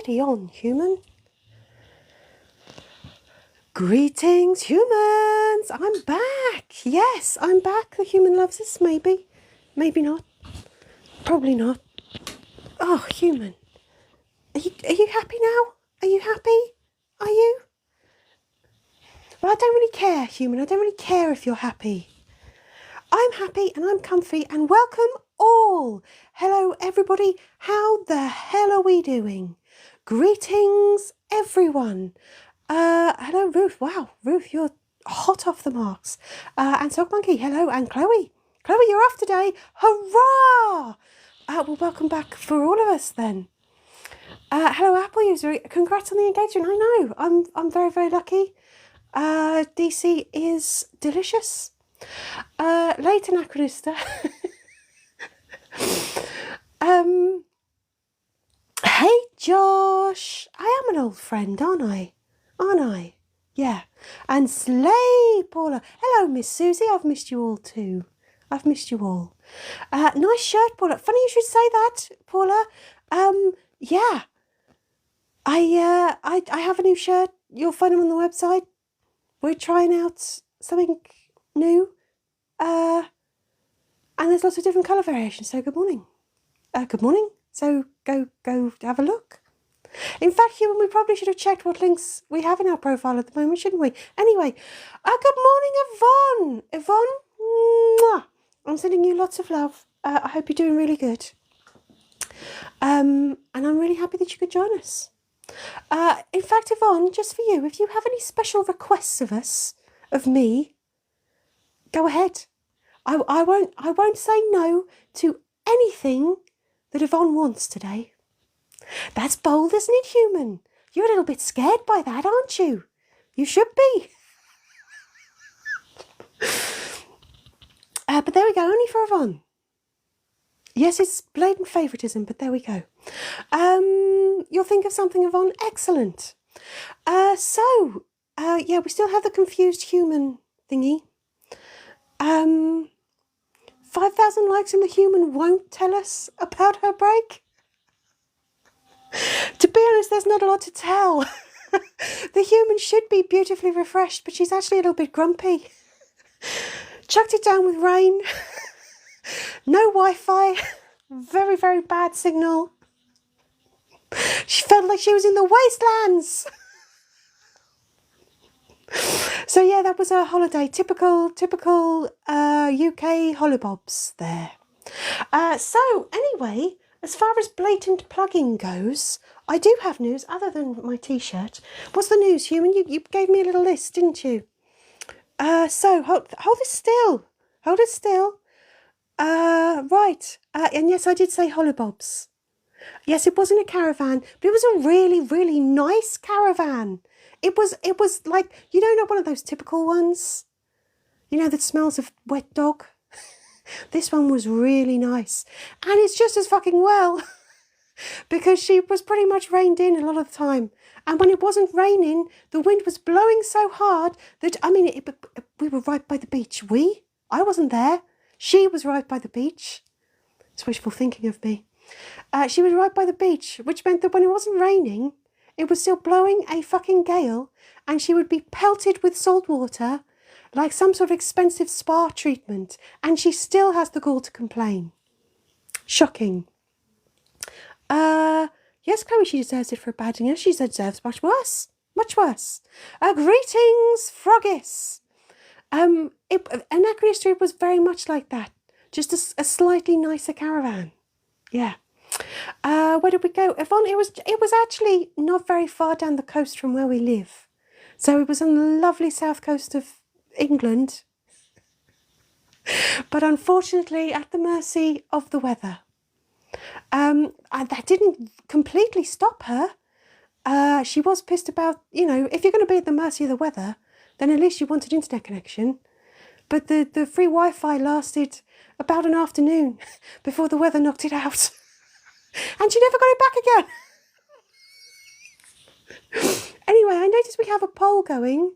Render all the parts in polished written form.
steady on, human. Greetings, humans. I'm back. Yes, I'm back. The human loves us, maybe. Maybe not. Probably not. Oh, human. Are you happy now? Are you happy? Are you? Well, I don't really care, human. I don't really care if you're happy. I'm happy and I'm comfy and welcome all. Hello, everybody. How the hell are we doing? Greetings, everyone. Hello, Ruth. Wow, Ruth, you're hot off the marks. And Sock Monkey, hello. And Chloe. Chloe, you're off today. Hurrah! Well, welcome back for all of us then. Hello, Apple user. Congrats on the engagement. I know. I'm very, very lucky. DC is delicious. Late Anachronista. Hey, Josh. I am an old friend, aren't I? Aren't I? Yeah. And Slay, Paula. Hello, Miss Susie. I've missed you all too. I've missed you all. Nice shirt, Paula. Funny you should say that, Paula. Yeah. I have a new shirt. You'll find them on the website. We're trying out something new. And there's lots of different colour variations. So good morning. Good morning. So go have a look. In fact, human, we probably should have checked what links we have in our profile at the moment, shouldn't we? Anyway, good morning, Yvonne. Yvonne, mwah. I'm sending you lots of love. I hope you're doing really good. And I'm really happy that you could join us. In fact, Yvonne, just for you, if you have any special requests of me, go ahead. I won't say no to anything that Yvonne wants today. That's bold, isn't it, human? You're a little bit scared by that, aren't you? You should be. But there we go, only for Yvonne. Yes, it's blatant favouritism, but there we go. You'll think of something, Yvonne? Excellent. Yeah, we still have the confused human thingy. 5,000 likes and the human won't tell us about her break. To be honest, there's not a lot to tell. The human should be beautifully refreshed, but she's actually a little bit grumpy. Chucked it down with rain. No Wi-Fi. Very, very bad signal. She felt like she was in the wastelands. So yeah, that was a holiday. Typical UK hollybobs there. So anyway, as far as blatant plugging goes, I do have news other than my t-shirt. What's the news, human? You gave me a little list, didn't you? So hold it still. Hold it still. Right. And yes, I did say hollybobs. Yes, it wasn't a caravan, but it was a really, really nice caravan. It was like, you know, not one of those typical ones, you know, that smells of wet dog. This one was really nice. And it's just as fucking well because she was pretty much rained in a lot of the time. And when it wasn't raining, the wind was blowing so hard that, I mean, we were right by the beach. I wasn't there. She was right by the beach. It's wishful thinking of me. She was right by the beach, which meant that when it wasn't raining, it was still blowing a fucking gale and she would be pelted with salt water like some sort of expensive spa treatment, and she still has the gall to complain. Shocking. Yes, Chloe, she deserves it for abandoning us. She deserves much worse. Much worse. Greetings, Froggis. Anachronistic was very much like that. Just a slightly nicer caravan. Yeah. Where did we go? Yvonne, it was actually not very far down the coast from where we live. So it was on the lovely south coast of England. But unfortunately at the mercy of the weather. That didn't completely stop her. She was pissed about, you know, if you're going to be at the mercy of the weather, then at least you wanted internet connection. But the free Wi-Fi lasted about an afternoon before the weather knocked it out. And she never got it back again. Anyway, I noticed we have a poll going.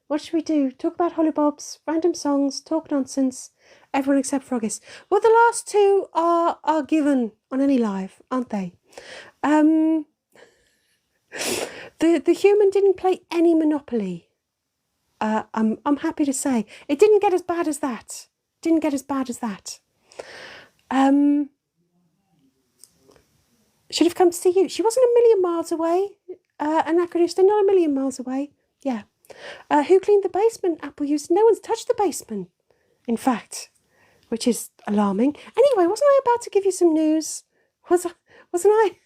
What should we do? Talk about hollybobs, random songs, talk nonsense, Everyone except Froggis. Well, the last two are given on any live, aren't they? The human didn't play any Monopoly. I'm happy to say it didn't get as bad as that. Didn't get as bad as that. Should have come to see you. She wasn't a million miles away. Anachronistic, not a million miles away. Yeah. Who cleaned the basement? Apple used. No one's touched the basement. In fact, which is alarming. Anyway, wasn't I about to give you some news? Wasn't I?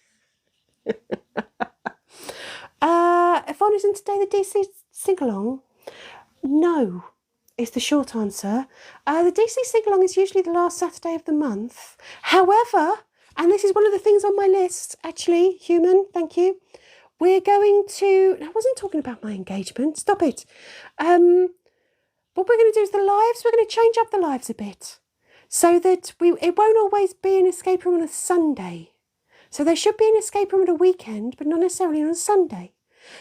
Yvonne isn't today the DC sing-along? No, is the short answer. The DC sing-along is usually the last Saturday of the month. However, and this is one of the things on my list, actually, human, thank you. We're going to... I wasn't talking about my engagement. Stop it. What we're going to do is the lives. We're going to change up the lives a bit so that it won't always be an escape room on a Sunday. So there should be an escape room at a weekend, but not necessarily on a Sunday.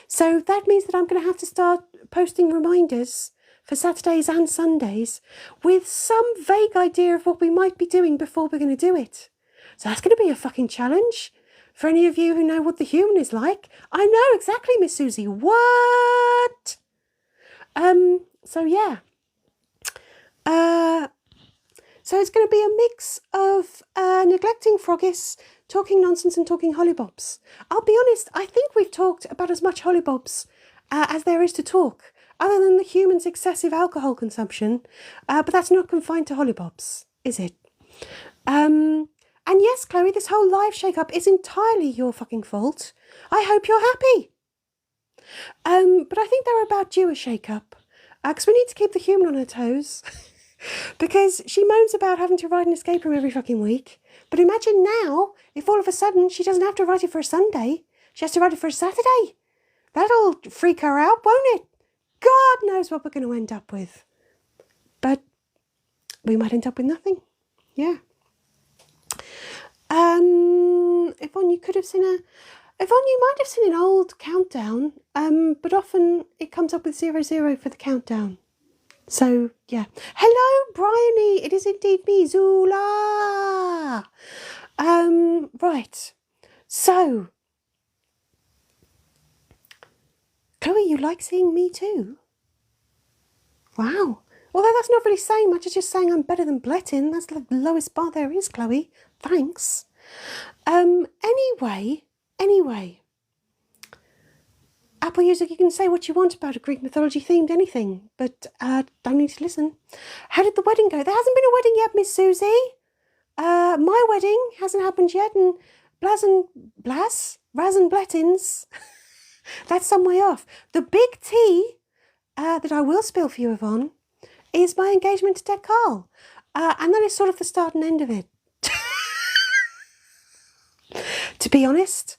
So that means that I'm going to have to start posting reminders for Saturdays and Sundays with some vague idea of what we might be doing before we're going to do it. So that's going to be a fucking challenge. For any of you who know what the human is like, I know exactly, Miss Susie. What? So yeah. So it's going to be a mix of neglecting Froggis, talking nonsense and talking hollybobs. I'll be honest, I think we've talked about as much hollybobs as there is to talk, other than the human's excessive alcohol consumption. But that's not confined to hollybobs, is it? And yes, Chloe, this whole live shake-up is entirely your fucking fault. I hope you're happy. But I think they're about due a shake-up. Because we need to keep the human on her toes. Because she moans about having to write an escape room every fucking week. But imagine now, if all of a sudden she doesn't have to write it for a Sunday, she has to write it for a Saturday. That'll freak her out, won't it? God knows what we're going to end up with. But we might end up with nothing. Yeah. Yvonne, you could have seen Yvonne, you might have seen an old countdown, but often it comes up with 00 for the countdown. So, yeah. Hello, Bryony. It is indeed me, Zula. Right. So, Chloe, you like seeing me too? Wow. Although that's not really saying much, it's just saying I'm better than Blettin. That's the lowest bar there is, Chloe. Thanks. Anyway. Apple user, you can say what you want about a Greek mythology themed anything, but don't need to listen. How did the wedding go? There hasn't been a wedding yet, Miss Susie. My wedding hasn't happened yet, and Raz and Blettin's, that's some way off. The big tea that I will spill for you, Yvonne, is my engagement to Ted Carl. And that is sort of the start and end of it. To be honest,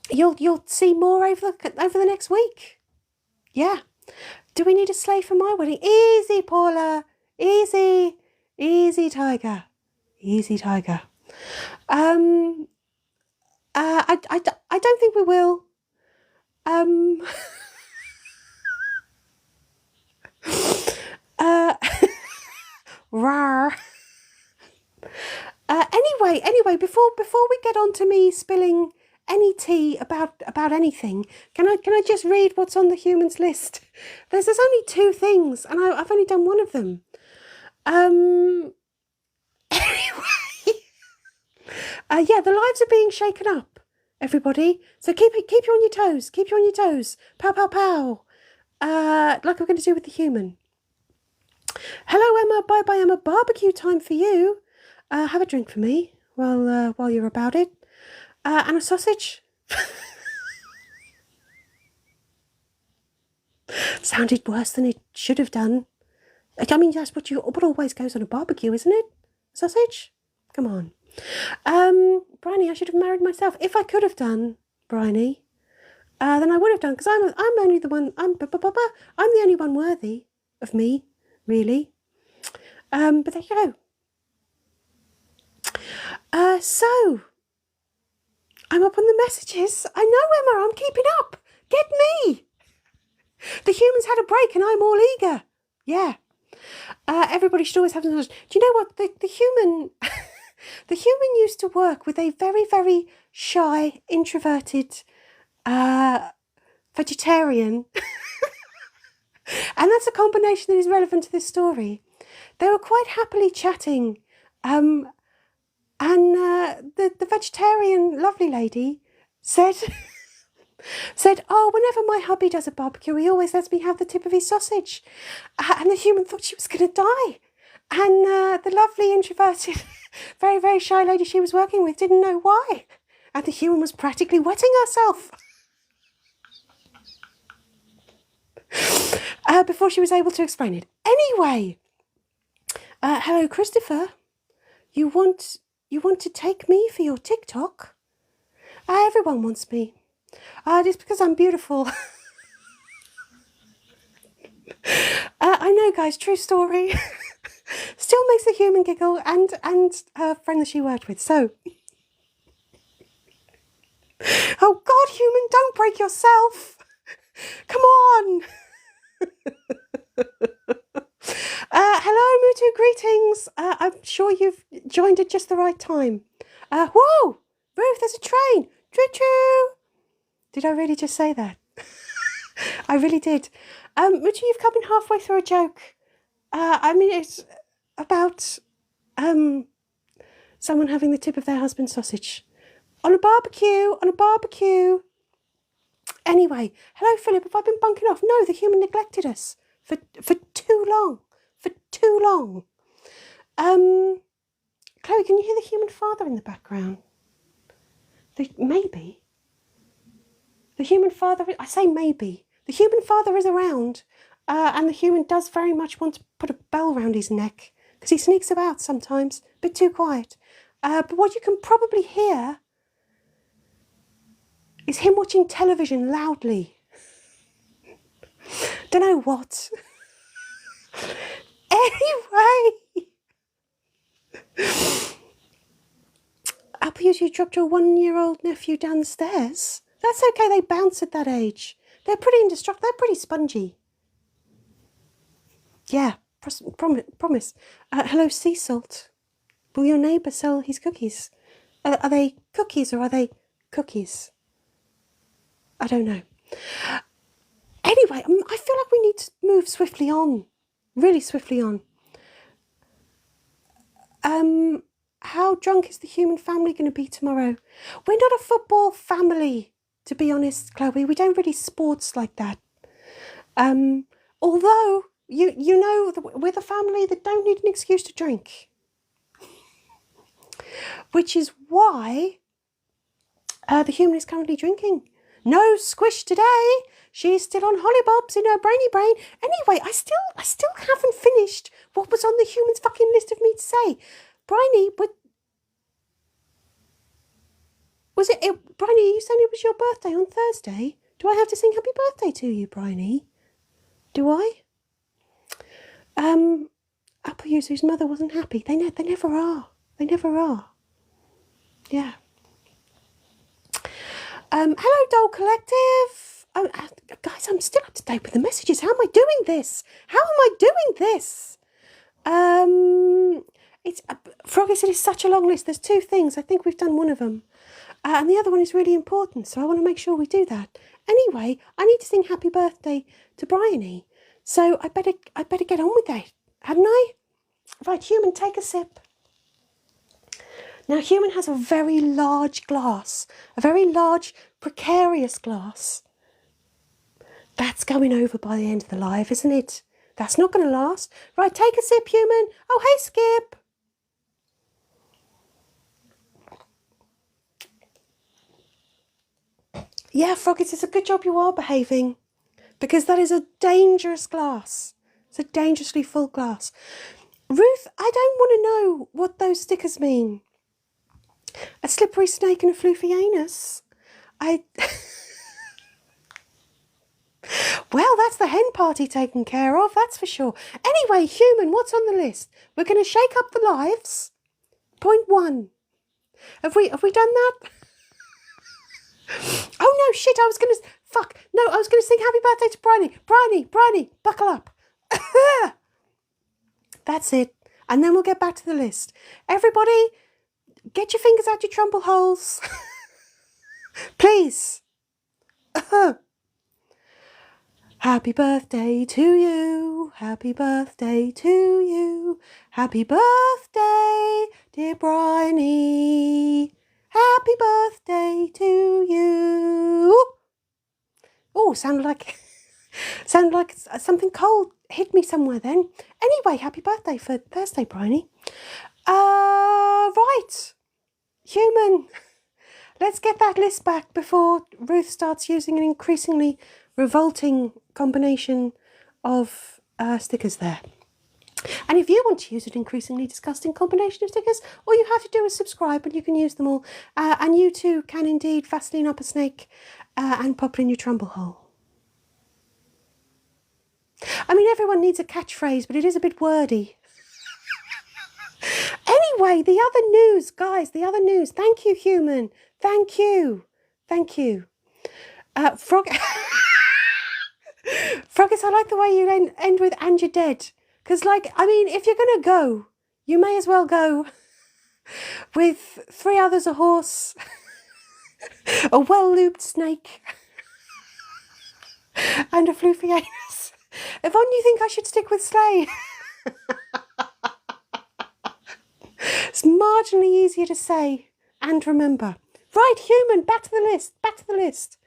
you'll see more over the next week. Yeah. Do we need a sleigh for my wedding? Easy, Paula. Easy, tiger. Easy, tiger. I don't think we will. Rar. Anyway, before we get on to me spilling any tea about anything, can I just read what's on the humans list? There's only two things, and I've only done one of them. Anyway, yeah, the lives are being shaken up, everybody. So keep you on your toes. Keep you on your toes. Pow, pow, pow. Like we're going to do with the human. Hello, Emma. Bye, Emma. Barbecue time for you. Have a drink for me while you're about it. And a sausage. Sounded worse than it should have done. I mean, that's what always goes on a barbecue, isn't it? Sausage? Come on. Bryony, I should have married myself. If I could have done, Bryony, then I would have done, because I'm only the one, I'm the only one worthy of me, really. But there you go. So, I'm up on the messages. I know, Emma, I'm keeping up. Get me. The humans had a break and I'm all eager. Yeah. Everybody should always have some sausage. Do you know what? The human... the human used to work with a very, very shy, introverted vegetarian. And that's a combination that is relevant to this story. They were quite happily chatting. And the vegetarian lovely lady said... said, oh, whenever my hubby does a barbecue, he always lets me have the tip of his sausage. And the human thought she was going to die. And the lovely, introverted, very, very shy lady she was working with didn't know why. And the human was practically wetting herself before she was able to explain it. Anyway, hello, Christopher. You want to take me for your TikTok? Everyone wants me. Just because I'm beautiful. I know, guys, true story. Still makes the human giggle and her friend that she worked with. So, oh God, human, don't break yourself. Come on. Hello, Mutu, greetings. I'm sure you've joined at just the right time. Whoa, Ruth, there's a train. Choo-choo. Did I really just say that? I really did. Mutu, you've come in halfway through a joke. I mean, it's about someone having the tip of their husband's sausage on a barbecue. Anyway, hello, Philip. Have I been bunking off? No, the human neglected us for too long. For too long. Chloe, can you hear the human father in the background? Maybe. The human father, I say maybe. The human father is around, and the human does very much want to put a bell around his neck, because he sneaks about sometimes, a bit too quiet. But what you can probably hear is him watching television loudly. Don't know what. Anyway. Apples, you dropped your 1-year-old nephew down the stairs. That's okay, they bounce at that age. They're pretty indestructible, they're pretty spongy. Yeah, promise. Hello, sea salt. Will your neighbour sell his cookies? Are they cookies or are they cookies? I don't know. Anyway, I feel like we need to move swiftly on. Really swiftly on. How drunk is the human family going to be tomorrow? We're not a football family, to be honest, Chloe. We don't really sports like that. Although, you know, we're the family that don't need an excuse to drink. Which is why the human is currently drinking. No squish today. She's still on hollybobs in her brainy brain. Anyway, I still haven't finished what was on the human's fucking list of me to say. Bryony, was it Bryony, you saying it was your birthday on Thursday? Do I have to sing happy birthday to you, Bryony? Do I? Apple user's mother wasn't happy. They never are. They never are. Yeah. Hello, Doll Collective. Guys, I'm still up to date with the messages. How am I doing this? It's Froggy said it's such a long list. There's 2 things. I think we've done one of them. And the other one is really important, so I want to make sure we do that. Anyway, I need to sing happy birthday to Bryony. So I better get on with that, hadn't I? Right, human, take a sip. Now, human has a very large glass, a very large, precarious glass. That's going over by the end of the live, isn't it? That's not going to last. Right, take a sip, human. Oh, hey, Skip. Yeah, Froggies, it's a good job you are behaving, because that is a dangerous glass. It's a dangerously full glass. Ruth, I don't want to know what those stickers mean. A slippery snake and a floofy anus. Well, that's the hen party taken care of, that's for sure. Anyway, human, what's on the list? We're going to shake up the lives. Point 1. Have we done that? Oh no, shit, I was going to sing happy birthday to Bryony. Bryony, buckle up. That's it. And then we'll get back to the list. Everybody, get your fingers out your trumble holes. Please. Happy birthday to you. Happy birthday to you. Happy birthday, dear Bryony. Happy birthday to you. Oh, sounded like something cold hit me somewhere then. Anyway, happy birthday for Thursday, Bryony. Right. Human. Let's get that list back before Ruth starts using an increasingly revolting combination of stickers there. And if you want to use an increasingly disgusting combination of stickers, all you have to do is subscribe and you can use them all. And you too can indeed Vaseline up a snake and pop it in your trumble hole. I mean, everyone needs a catchphrase, but it is a bit wordy. Anyway, the other news, guys, the other news. Thank you, Human. Thank you. Thank you. Frog... Froggies, I like the way you end with "and you're dead." Because, like, I mean, if you're going to go, you may as well go with 3 others, a horse, a well-lubed snake, and a floofy anus. Yvonne, you think I should stick with sleigh? It's marginally easier to say and remember. Right, Human, back to the list, back to the list.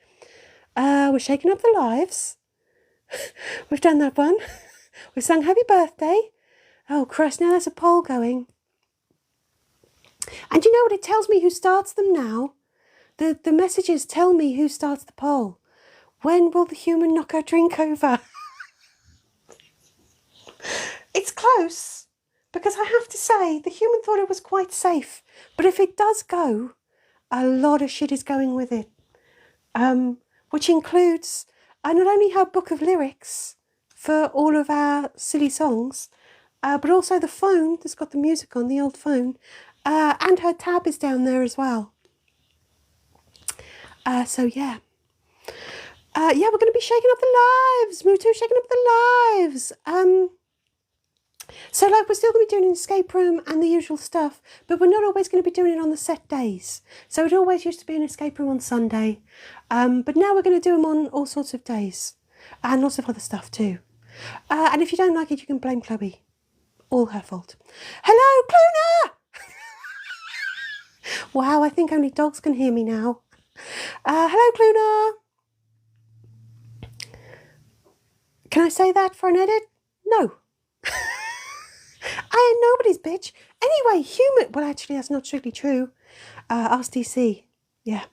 We're shaking up the lives. We've done that one. We've sung happy birthday. Oh, Christ, now there's a poll going. And you know what? It tells me who starts them now. The messages tell me who starts the poll. When will the Human knock our drink over? It's close, because I have to say, the Human thought it was quite safe. But if it does go, a lot of shit is going with it. Which includes not only her book of lyrics for all of our silly songs, but also the phone that's got the music on, the old phone, and her tab is down there as well. So yeah. Yeah, we're going to be shaking up the lives. Mutu, shaking up the lives. So, like, we're still going to be doing an escape room and the usual stuff, but we're not always going to be doing it on the set days. So it always used to be an escape room on Sunday, but now we're going to do them on all sorts of days, and lots of other stuff too. And if you don't like it, you can blame Chloe. All her fault. Hello, Cluna! Wow, I think only dogs can hear me now. Hello, Cluna! Can I say that for an edit? No. I ain't nobody's bitch. Anyway, Human... Well, actually, that's not strictly true. Ask DC. Yeah.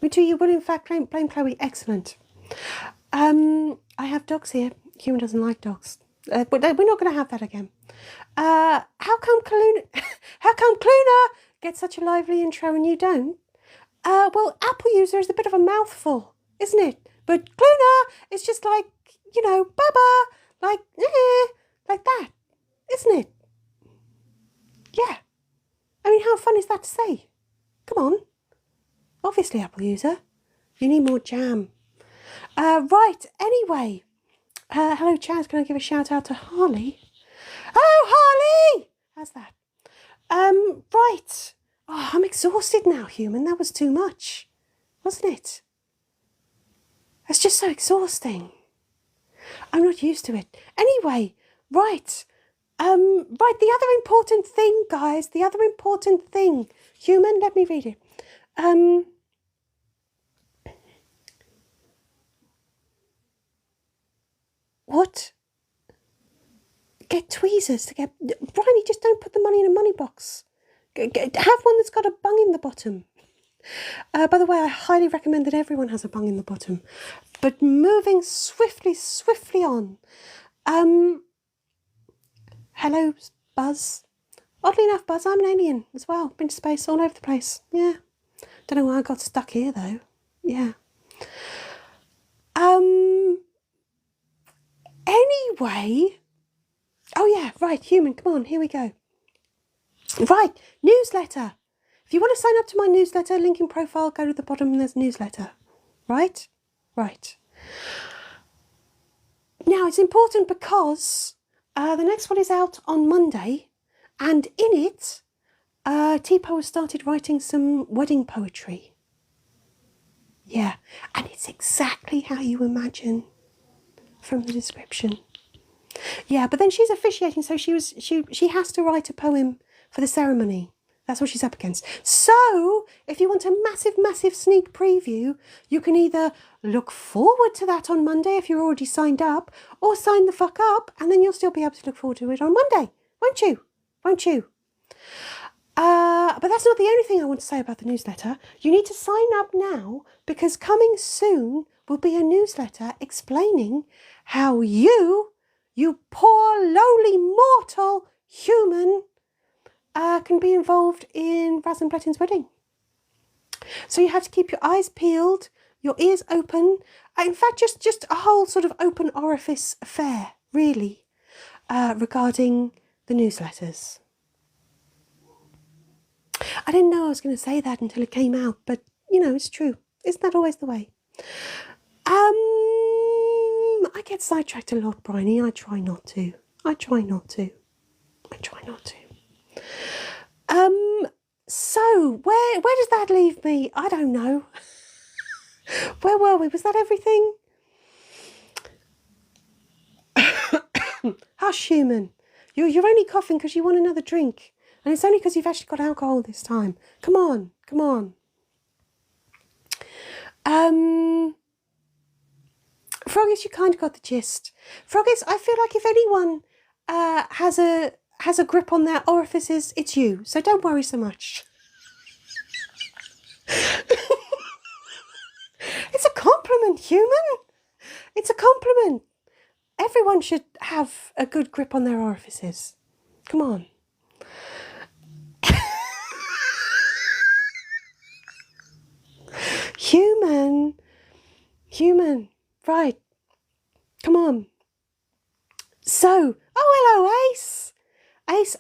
Me too, you will in fact blame Chloe. Excellent. I have dogs here. Human doesn't like dogs. But we're not going to have that again. How come Cluna gets such a lively intro and you don't? Well, Apple user is a bit of a mouthful, isn't it? But Cluna is just like, you know, Baba, like that, isn't it? Yeah. I mean, how fun is that to say? Come on. Obviously, Apple user. You need more jam. Right, anyway. Hello, Chaz. Can I give a shout out to Harley? Oh, Harley! How's that? Right. Oh, I'm exhausted now, Human. That was too much, wasn't it? It's just so exhausting. I'm not used to it. Anyway, right. Right, the other important thing, guys, the other important thing. Human, let me read it. What? Get tweezers to get... Bryony, just don't put the money in a money box. Have one that's got a bung in the bottom. By the way, I highly recommend that everyone has a bung in the bottom. But moving swiftly on. Hello, Buzz. Oddly enough, Buzz, I'm an alien as well. Been to space all over the place. Yeah. Don't know why I got stuck here, though. Yeah. Anyway. Oh, yeah, right, Human, come on, here we go. Right, newsletter. If you want to sign up to my newsletter, link in profile, go to the bottom and there's newsletter. Right? Right. Now, it's important because The next one is out on Monday, and in it, Tipo has started writing some wedding poetry. Yeah, and it's exactly how you imagine from the description. Yeah, but then she's officiating, so she has to write a poem for the ceremony. That's what she's up against. So, if you want a massive, massive sneak preview, you can either look forward to that on Monday if you're already signed up, or sign the fuck up, and then you'll still be able to look forward to it on Monday. Won't you? Won't you? But that's not the only thing I want to say about the newsletter. You need to sign up now, because coming soon will be a newsletter explaining how you poor, lowly, mortal human, can be involved in Rasenbletten's wedding. So you have to keep your eyes peeled, your ears open. In fact, just a whole sort of open orifice affair, really, regarding the newsletters. I didn't know I was going to say that until it came out, but, you know, it's true. Isn't that always the way? I get sidetracked a lot, Bryony. I try not to. So, where does that leave me? I don't know. Where were we? Was that everything? Hush, human. You're only coughing because you want another drink. And it's only because you've actually got alcohol this time. Come on. Froggies, you kind of got the gist. Froggies, I feel like if anyone has a grip on their orifices, it's you. So don't worry so much. It's a compliment, human. It's a compliment. Everyone should have a good grip on their orifices. Come on. Human. Right. Come on. So, hello, Ace. Ace,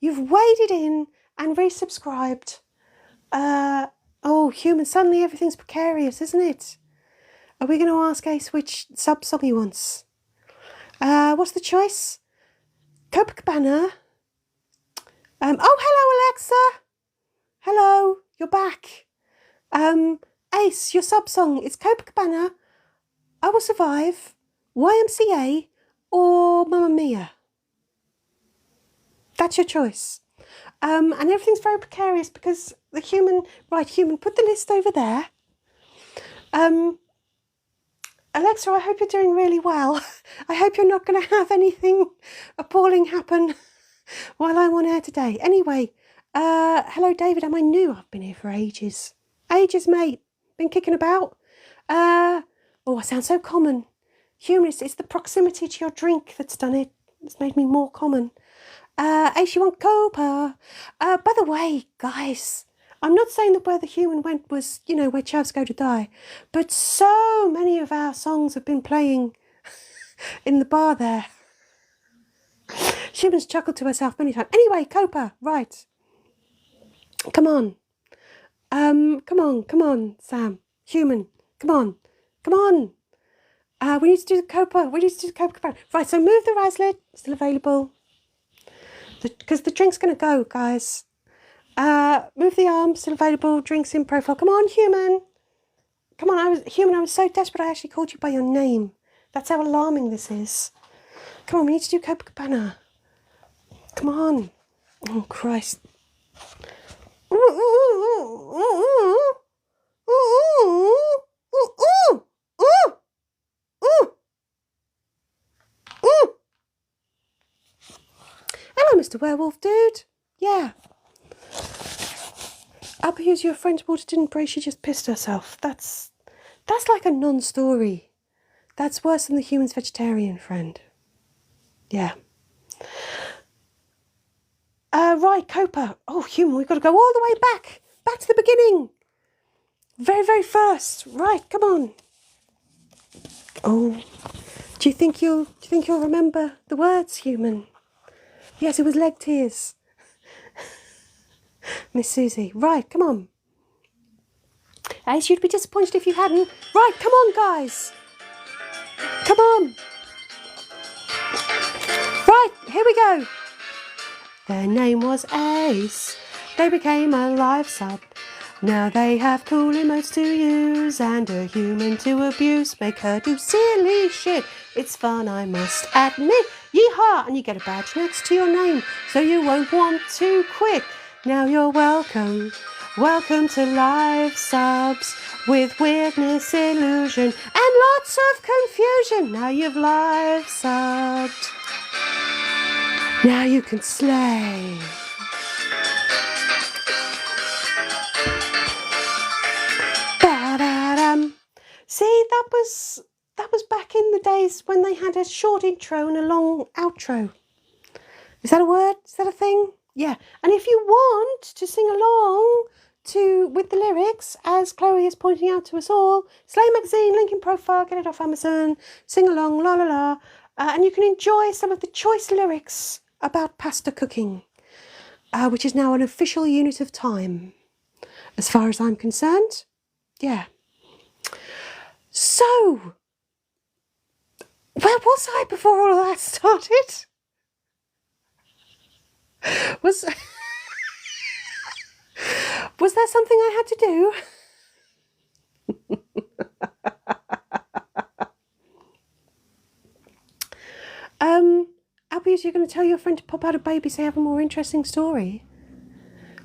you've waded in and resubscribed. Human, suddenly everything's precarious, isn't it? Are we going to ask Ace which song he wants? What's the choice? Copacabana. Hello, Alexa. Hello, you're back. Ace, your sub song, it's Copacabana, I Will Survive, YMCA, or Mamma Mia. That's your choice. And everything's very precarious because the human, put the list over there. Alexa, I hope you're doing really well. I hope you're not going to have anything appalling happen while I'm on air today. Anyway, hello, David. Am I new? I've been here for ages. Ages, mate. Been kicking about. I sound so common. Human, it's the proximity to your drink that's done it. It's made me more common. Ace, you want Copa? By the way, guys, I'm not saying that Where the Human Went was, where chavs go to die, but so many of our songs have been playing in the bar there. Human's chuckled to herself many times. Anyway, Copa, right. Come on. Come on, Sam. Human, come on. We need to do the Copa. Right, so move the Raslet. Still available. Because the drink's going to go, guys. Move the arm. Still available. Drinks in profile. Come on, Human. Come on, I was so desperate I actually called you by your name. That's how alarming this is. Come on, we need to do Copacabana. Come on. Oh, Christ. Hello, Mr. Werewolf Dude. Yeah. Abba, who's your friend's water didn't break, she just pissed herself. That's like a non-story. That's worse than the human's vegetarian friend. Yeah. Right, Copa. Oh, human, we've got to go all the way back. Back to the beginning. Very, very first. Right, come on. Oh, do you think you'll remember the words, human? Yes, it was leg tears. Miss Susie. Right, come on. Ace, you'd be disappointed if you hadn't. Right, come on, guys. Come on. Right, here we go. Their name was Ace. They became a live sub. Now they have cool emotes to use and a human to abuse. Make her do silly shit. It's fun, I must admit. Yeehaw! And you get a badge next to your name, so you won't want to quit. Now you're welcome. Welcome to live subs with weirdness, illusion, and lots of confusion. Now you've live subbed. Now you can slay. Ba-da-dum. See, that was back in the days when they had a short intro and a long outro. Is that a word? Is that a thing? Yeah. And if you want to sing along with the lyrics, as Chloe is pointing out to us all, Slay Magazine, link in profile, get it off Amazon, sing along, la la la, and you can enjoy some of the choice lyrics about pasta cooking, which is now an official unit of time, as far as I'm concerned. Yeah. So, where was I before all of that started? Was there something I had to do? Albie, you're going to tell your friend to pop out a baby so you have a more interesting story.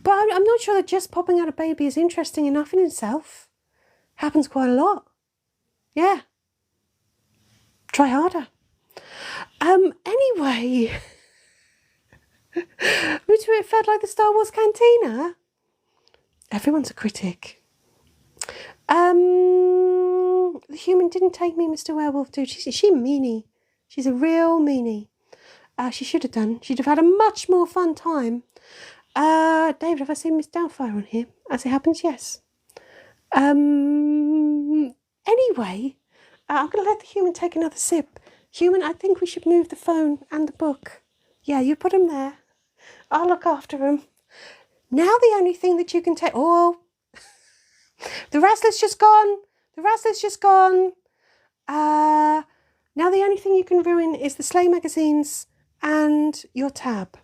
But I'm not sure that just popping out a baby is interesting enough in itself. Happens quite a lot. Yeah. Try harder. Anyway, it felt like the Star Wars Cantina. Everyone's a critic. The human didn't take me, Mr. Werewolf, dude. She's a meanie. She's a real meanie. She should have done. She'd have had a much more fun time. David, have I seen Miss Doubtfire on here? As it happens, yes. Anyway, I'm going to let the human take another sip. Human, I think we should move the phone and the book. Yeah, you put them there. I'll look after them. Now the only thing that you can take... Oh, the wrestler's just gone. The wrestler's just gone. Now the only thing you can ruin is the Slay magazines and your tab.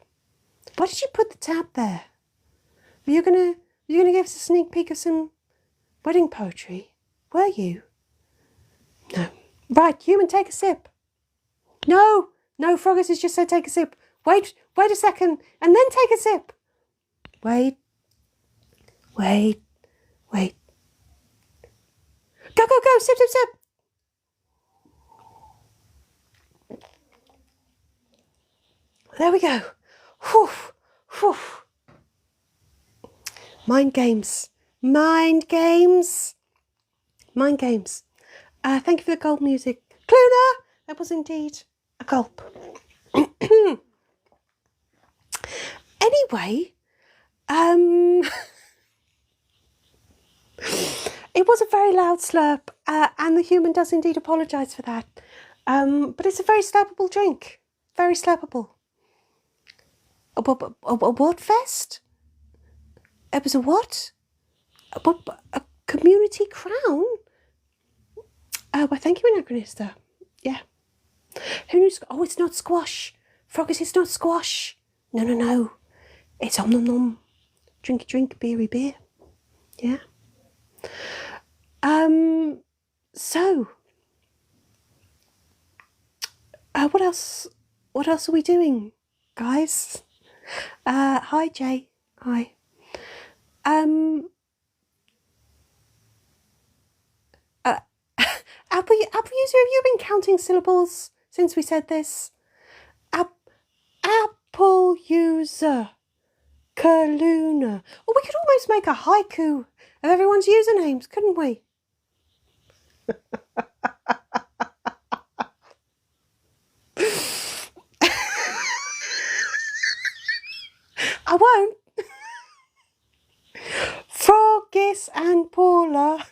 Why did you put the tab there? Were you gonna give us a sneak peek of some wedding poetry? Were you? No. Right, human, take a sip. No, Froggus has just said take a sip. Wait a second, and then take a sip. Wait. Go, sip. There we go. Whew. Mind games. Thank you for the gold music. Cluna! That was indeed a gulp. Anyway, it was a very loud slurp, and the human does indeed apologise for that. But it's a very slurpable drink. Very slurpable. A what fest? It was a what? A community crown? Well, thank you, Anachronista. Yeah. Who knew? Oh, it's not squash. Froggus, it's not squash. No. It's nom. Drinky drink, beery beer. Yeah. So, what else are we doing, guys? Hi, Jay. Hi. Apple user, have you been counting syllables since we said this? Apple user, Kaluna. Oh, we could almost make a haiku of everyone's usernames, couldn't we? I won't. Froggus and Paula,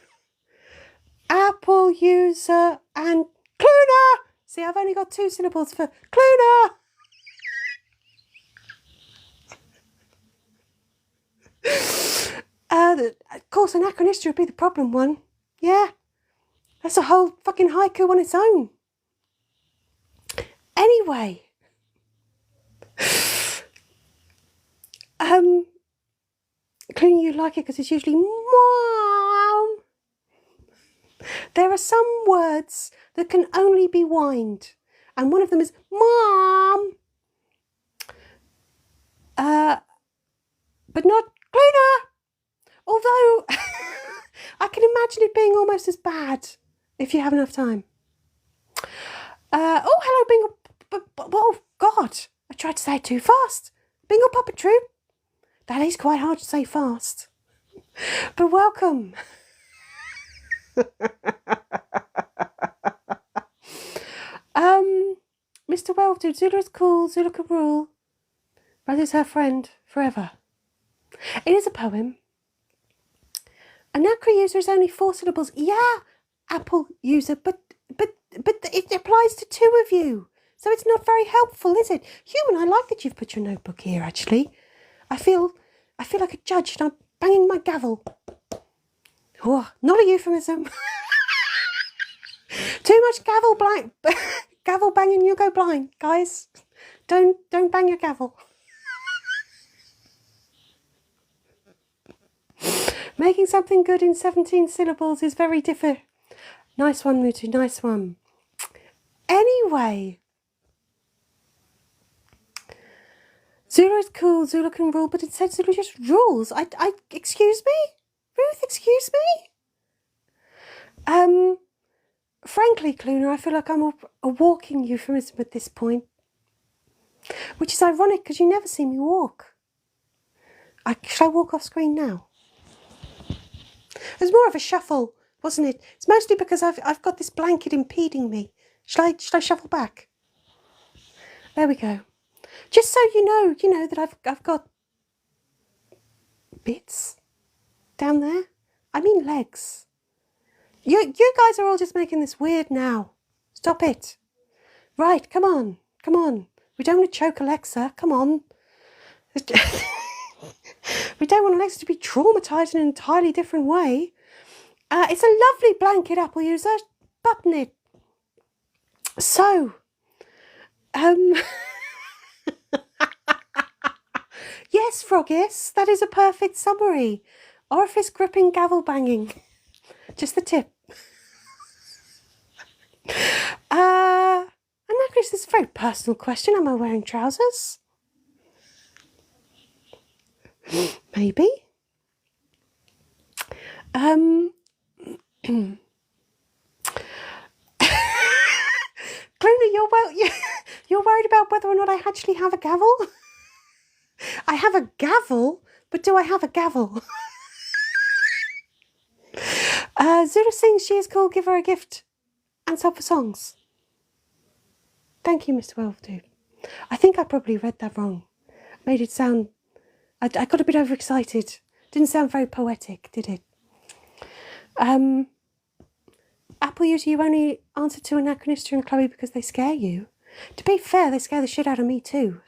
Apple user and Cluna. See, I've only got 2 syllables for Cluna. Of course, Anachronistia would be the problem one. Yeah, that's a whole fucking haiku on its own. Anyway, Clearly you like it because it's usually mom. There are some words that can only be whined, and one of them is mom. But not Cluna. Although I can imagine it being almost as bad if you have enough time. Oh, hello, Bingo. Oh, God, I tried to say it too fast. Bingo Puppet Troop. That is quite hard to say fast. But welcome. Mr. Welldude, Zula is cool, Zula can rule. But is her friend forever. It is a poem. A Nacra user is only 4 syllables. Yeah, Apple user, but it applies to 2 of you. So it's not very helpful, is it? Human, I like that you've put your notebook here, actually. I feel like a judge and I'm banging my gavel. Oh, not a euphemism. Too much gavel banging, you'll go blind, guys. Don't bang your gavel. Making something good in 17 syllables is very different. Nice one, Mutu, nice one. Anyway, Zula is cool, Zula can rule, but instead Zula just rules. Excuse me? Ruth, excuse me? Frankly, Cluna, I feel like I'm a walking euphemism at this point. Which is ironic because you never see me walk. Shall I walk off screen now? It was more of a shuffle, wasn't it? It's mostly because I've got this blanket impeding me. Shall I shuffle back? There we go. Just so you know that I've got bits down there. I mean legs. You guys are all just making this weird now. Stop it. Right, come on. We don't want to choke Alexa. Come on. We don't want Alexa to be traumatised in an entirely different way. It's a lovely blanket, Apple user. Button it. So, yes, Frogis, that is a perfect summary. Orifice gripping, gavel banging. Just the tip. Anacris, this is a very personal question. Am I wearing trousers? Maybe. Cluna, you're worried about whether or not I actually have a gavel? I have a gavel, but do I have a gavel? Zula sings she is cool, give her a gift and sub for songs. Thank you, Mr. Welldude. I think I probably read that wrong. Made it sound... I got a bit overexcited. Didn't sound very poetic, did it? Apple user, you only answer to Anachronistia and Chloe because they scare you. To be fair, they scare the shit out of me too.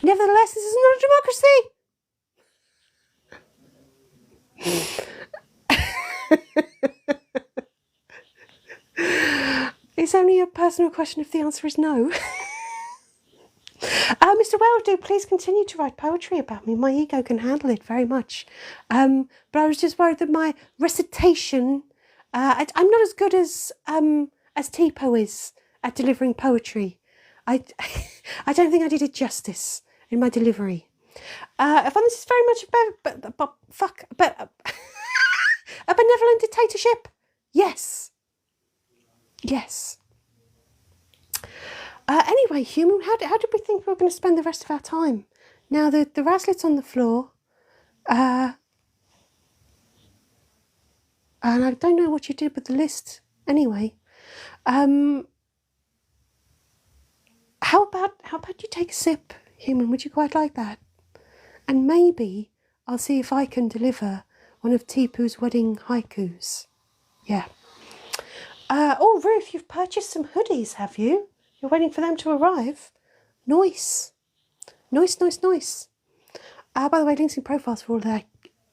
Nevertheless, this is not a democracy. It's only a personal question if the answer is no. Mr. Welldude, please continue to write poetry about me. My ego can handle it very much. But I was just worried that my recitation... I'm not as good as Tipo is at delivering poetry. I don't think I did it justice in my delivery. I find this is very much about a benevolent dictatorship. Yes. Anyway, human, how did we think we were going to spend the rest of our time? Now the Razlet's on the floor. And I don't know what you did with the list anyway. How about you take a sip, human? Would you quite like that? And maybe I'll see if I can deliver one of Tipu's wedding haikus. Yeah. Oh, Ruth, you've purchased some hoodies, have you? You're waiting for them to arrive? Nice. By the way, links in profiles for all that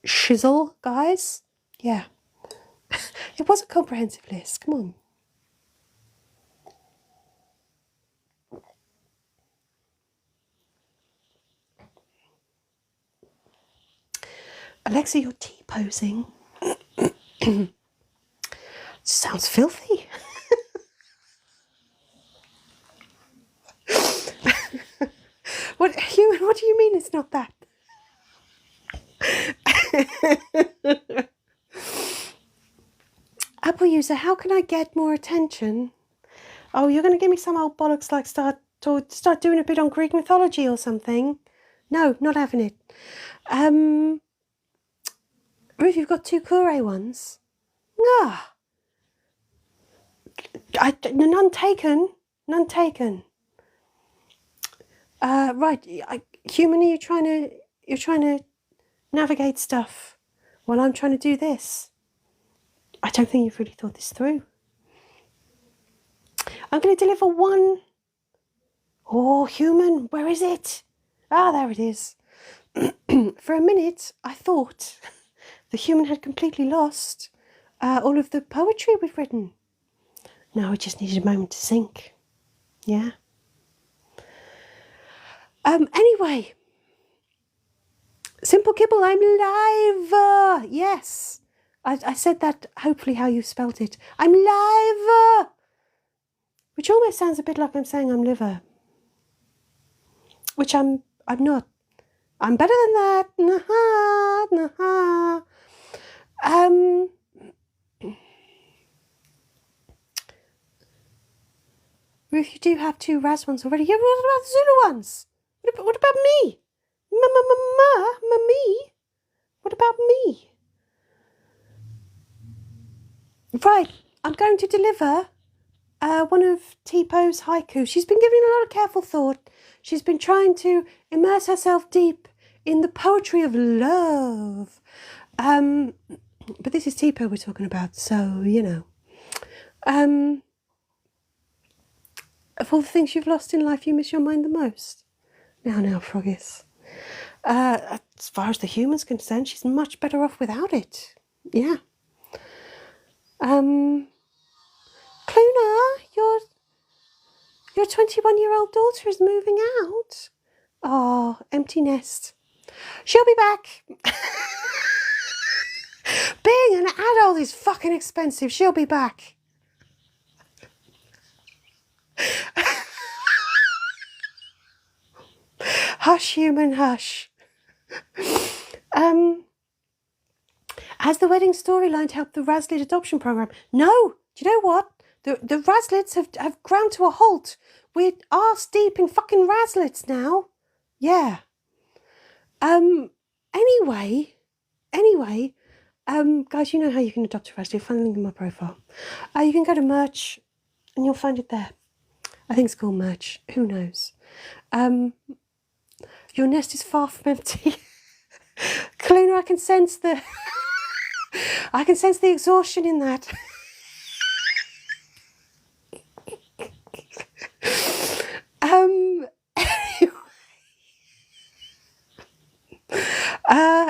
shizzle, guys. Yeah. It was a comprehensive list. Come on. Alexa, you're T-posing. Sounds filthy. What do you mean it's not that? Apple user, how can I get more attention? Oh, you're going to give me some old bollocks like start doing a bit on Greek mythology or something? No, not having it. Ruth, you've got 2 Kure ones. Ah, none taken. None taken. Right, human, you're trying to navigate stuff while I'm trying to do this. I don't think you've really thought this through. I'm going to deliver one. Oh, human, where is it? Ah, there it is. For a minute, I thought the human had completely lost all of the poetry we've written. No, it just needed a moment to sink. Yeah. Anyway, Simple Kibble, I'm live. Yes, I said that hopefully how you spelt it. I'm live, which almost sounds a bit like I'm saying I'm liver, which I'm not. I'm better than that. Nah. Ruth, you do have 2 Raz ones already. Yeah, what about the Zulu ones? What about me? Me? What about me? Right, I'm going to deliver one of T-Po's haiku. She's been giving a lot of careful thought. She's been trying to immerse herself deep in the poetry of love. But this is T-Po we're talking about, so, you know. Of all the things you've lost in life, you miss your mind the most. Now, Froggies. As far as the human's concerned, she's much better off without it. Yeah. Cluna, your 21-year-old daughter is moving out. Oh, empty nest. She'll be back. Being an adult is fucking expensive. She'll be back. Hush, human, hush. Has the wedding storyline helped the Razlet adoption program? No. Do you know what? The Razlets have ground to a halt. We're arse deep in fucking Razlets now. Yeah. Anyway, guys, you know how you can adopt a Razlet. Find the link in my profile. You can go to merch and you'll find it there. I think it's called merch. Who knows? Your nest is far from empty. Kaluna, I can sense the exhaustion in that.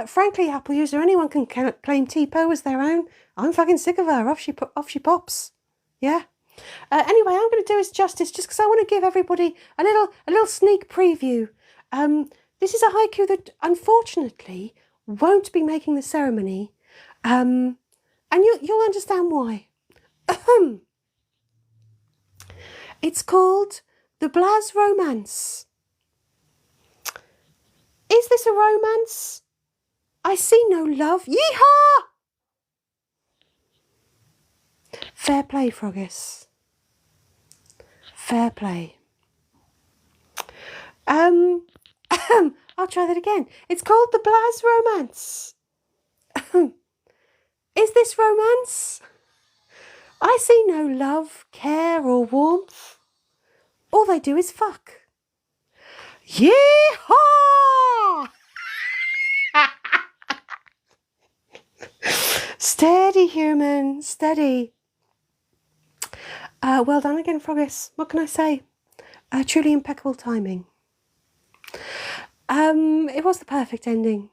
Frankly, Apple user, anyone can claim T-Po as their own. I'm fucking sick of her. Off she pops. Yeah. Anyway, I'm going to do us justice just because I want to give everybody a little sneak preview. This is a haiku that unfortunately won't be making the ceremony, and you'll understand why. It's called The Blaz Romance. Is this a romance? I see no love. Yeehaw! Fair play, Froggies. Fair play. I'll try that again. It's called The Blaz Romance. Is this romance? I see no love, care or warmth. All they do is fuck. Yeehaw! Steady, human, steady. Well done again, Froggies. What can I say? Truly impeccable timing. It was the perfect ending.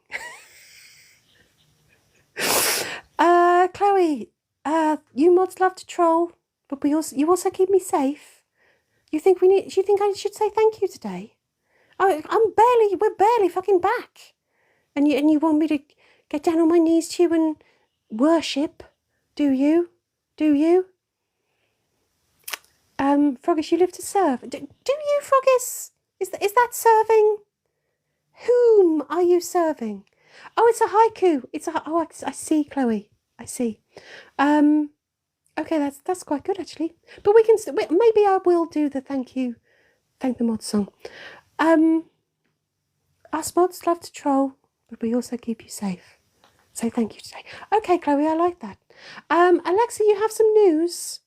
Chloe, you mods love to troll, but you also keep me safe. Do you think I should say thank you today? Oh, we're barely fucking back, and you want me to get down on my knees to you and worship. Do you? Do you? Froggies, you live to serve. Do you, Froggies? Is that serving? Whom are you serving? Oh, it's a haiku. I see, Chloe. I see. Okay, that's quite good actually. But we can maybe I will do the thank the mods song. Us mods love to troll, but we also keep you safe. So thank you today. Okay, Chloe, I like that. Alexa, you have some news.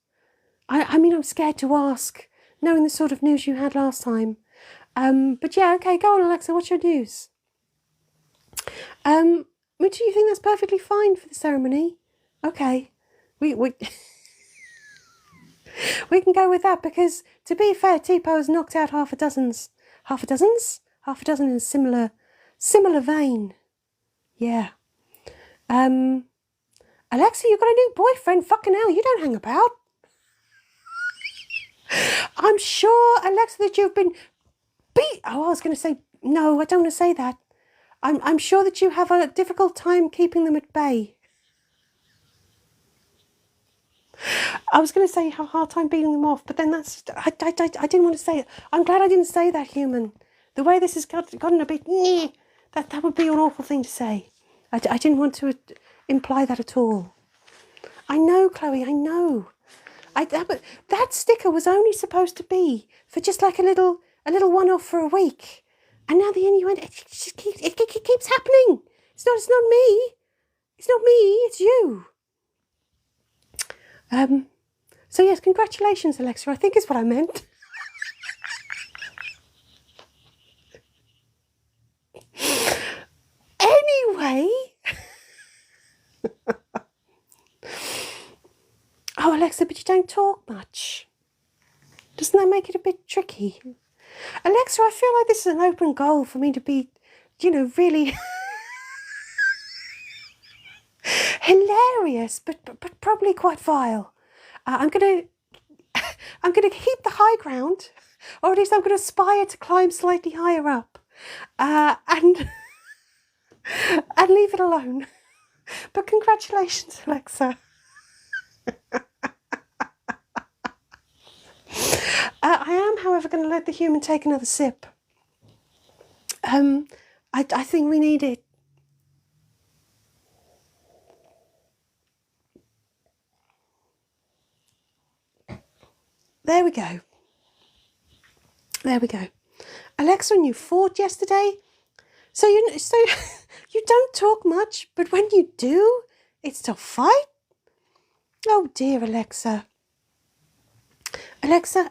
I mean, I'm scared to ask, knowing the sort of news you had last time. But yeah, okay, go on, Alexa. What's your news? Do you think that's perfectly fine for the ceremony? Okay, we we can go with that because, to be fair, Tipo has knocked out half a dozen in similar vein. Yeah. Alexa, you got a new boyfriend? Fucking hell, you don't hang about. I'm sure, Alexa, that you've been beat. Oh, I was going to say no. I don't want to say that. I'm sure that you have a difficult time keeping them at bay. I was going to say you have a hard time beating them off, but then I didn't want to say it. I'm glad I didn't say that, human. The way this has gotten a bit, that would be an awful thing to say. I didn't want to imply that at all. I know, Chloe, I know. But that sticker was only supposed to be for just like a little one-off for a week. And now the innuendo, it keeps happening. It's not me. It's not me, it's you. So yes, congratulations, Alexa, I think is what I meant. Anyway. Oh, Alexa, but you don't talk much. Doesn't that make it a bit tricky? Alexa, I feel like this is an open goal for me to be, really hilarious, but probably quite vile. I'm gonna keep the high ground, or at least I'm gonna aspire to climb slightly higher up, and leave it alone. But congratulations, Alexa. I am, however, going to let the human take another sip. I think we need it. There we go. There we go. Alexa, and you fought yesterday. So you don't talk much, but when you do, it's to fight. Oh dear, Alexa. Alexa,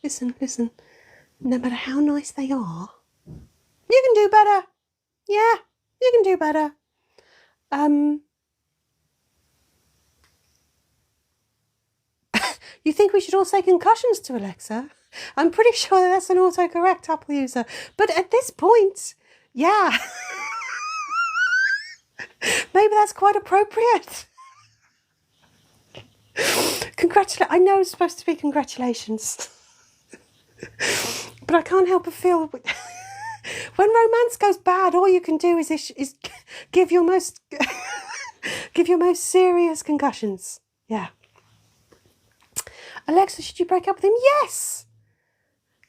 listen. No matter how nice they are, you can do better. Yeah, you can do better. You think we should all say concussions to Alexa? I'm pretty sure that's an autocorrect Apple user. But at this point, yeah. Maybe that's quite appropriate. I know it's supposed to be congratulations. But I can't help but feel when romance goes bad, all you can do is give your most serious concussions. Yeah. Alexa, should you break up with him? Yes.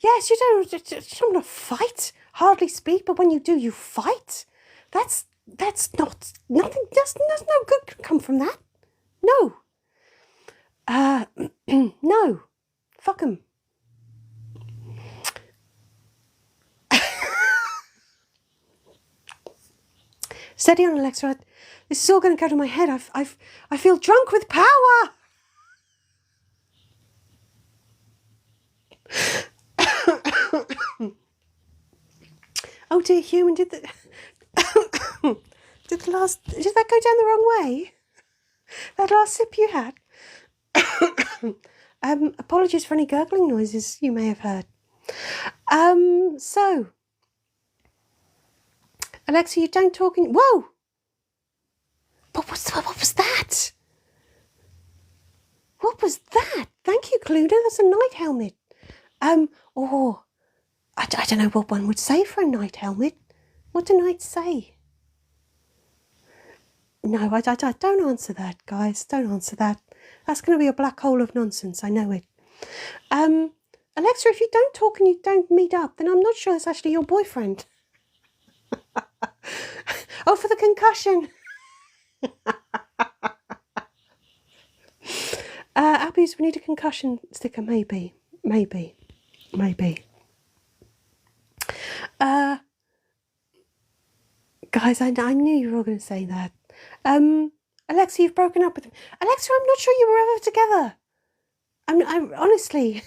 Yes, you don't want to fight. Hardly speak, but when you do, you fight. That's not nothing. There's no good can come from that. No. No. Fuck him. Steady on, Alexa. This is all going to go to my head. I feel drunk with power. Oh dear, human, did that go down the wrong way? That last sip you had? Apologies for any gurgling noises you may have heard. So, Alexa, you don't talk in... Whoa! What was that? What was that? Thank you, Cluedo. That's a night helmet. Or I don't know what one would say for a night helmet. What do knights say? No, I don't answer that, guys. Don't answer that. That's going to be a black hole of nonsense. I know it. Alexa, if you don't talk and you don't meet up, then I'm not sure it's actually your boyfriend. Oh, for the concussion. Abby's, we need a concussion sticker, maybe. Guys, I knew you were all going to say that. Alexa, you've broken up with him. Alexa, I'm not sure you were ever together. I'm honestly...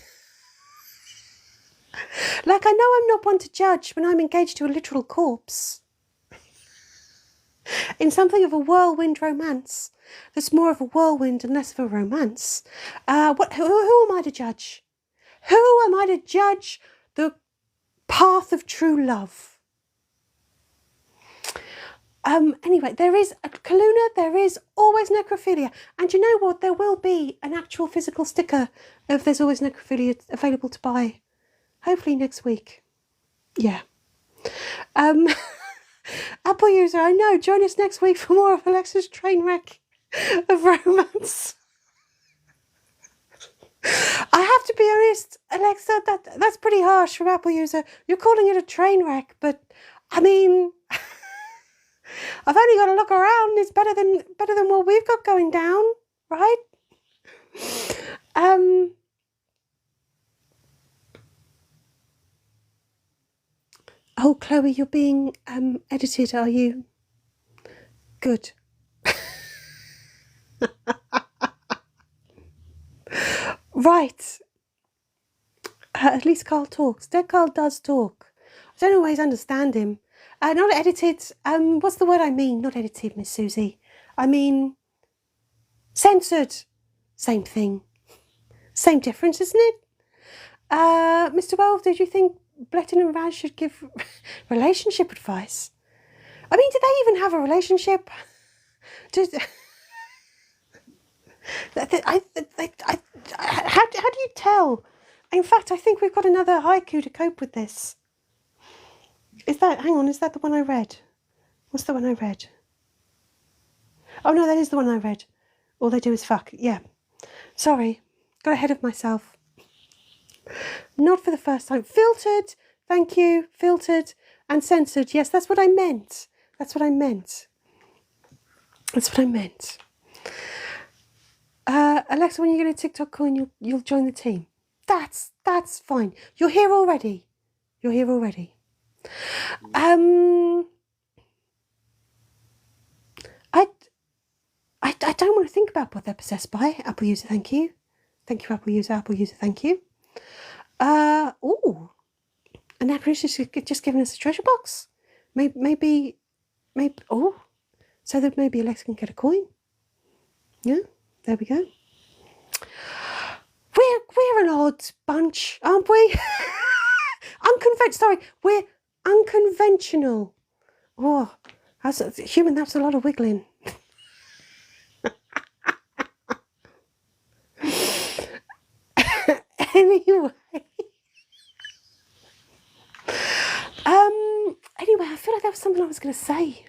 Like, I know I'm not one to judge when I'm engaged to a literal corpse. In something of a whirlwind romance. That's more of a whirlwind and less of a romance. Who am I to judge? Who am I to judge the path of true love? Anyway, there is, Kaluna, there is always necrophilia. And you know what? There will be an actual physical sticker of There's Always Necrophilia available to buy. Hopefully next week. Yeah. Apple user, I know. Join us next week for more of Alexa's train wreck of romance. I have to be honest, Alexa, that's pretty harsh from Apple user. You're calling it a train wreck, but I mean, I've only got to look around. It's better than what we've got going down, right? Oh, Chloe, you're being edited, are you? Good. Right. At least Carl talks. Dead Carl does talk. I don't always understand him. Not edited. What's the word I mean? Not edited, Miss Susie. I mean censored. Same thing. Same difference, isn't it? Mr. Wells, did you think Bletton and Raz should give relationship advice? I mean, do they even have a relationship? How do you tell? In fact, I think we've got another haiku to cope with this. Is that the one I read? What's the one I read? Oh no, that is the one I read. All they do is fuck. Yeah. Sorry. Got ahead of myself. Not for the first time. Filtered. Thank you. Filtered and censored. Yes, that's what I meant. That's what I meant. Alexa, when you get a TikTok coin, you'll join the team. That's fine. You're here already. I don't want to think about what they're possessed by. Apple user, thank you. Thank you, Apple user. Apple user, thank you. And Apple user just giving us a treasure box. Maybe. Oh, so that maybe Alexa can get a coin. Yeah, there we go. We're an odd bunch, aren't we? We're unconventional. Oh, that's a lot of wiggling. Anyway, I feel like that was something I was going to say.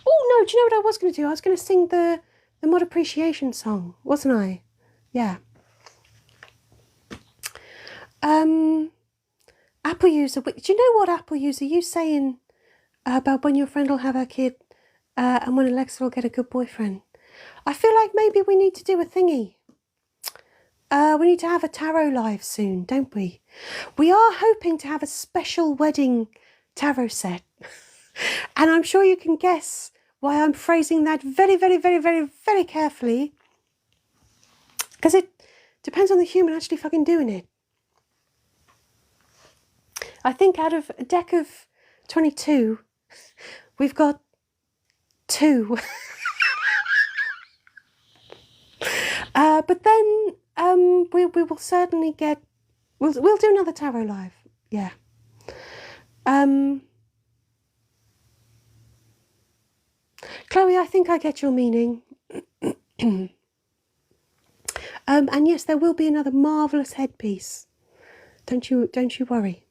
Oh no, do you know what I was going to do? I was going to sing the mod appreciation song, wasn't I? Yeah. Apple user, do you know what, Apple user, you saying about when your friend will have her kid and when Alexa will get a good boyfriend? I feel like maybe we need to do a thingy. We need to have a tarot live soon, don't we? We are hoping to have a special wedding tarot set. And I'm sure you can guess why I'm phrasing that very, very, very, very, very carefully. Because it depends on the human actually fucking doing it. I think out of a deck of 22, we've got 2. But then we will certainly get... We'll do another tarot live. Yeah. Chloe, I think I get your meaning. And yes, there will be another marvellous headpiece. Don't you worry.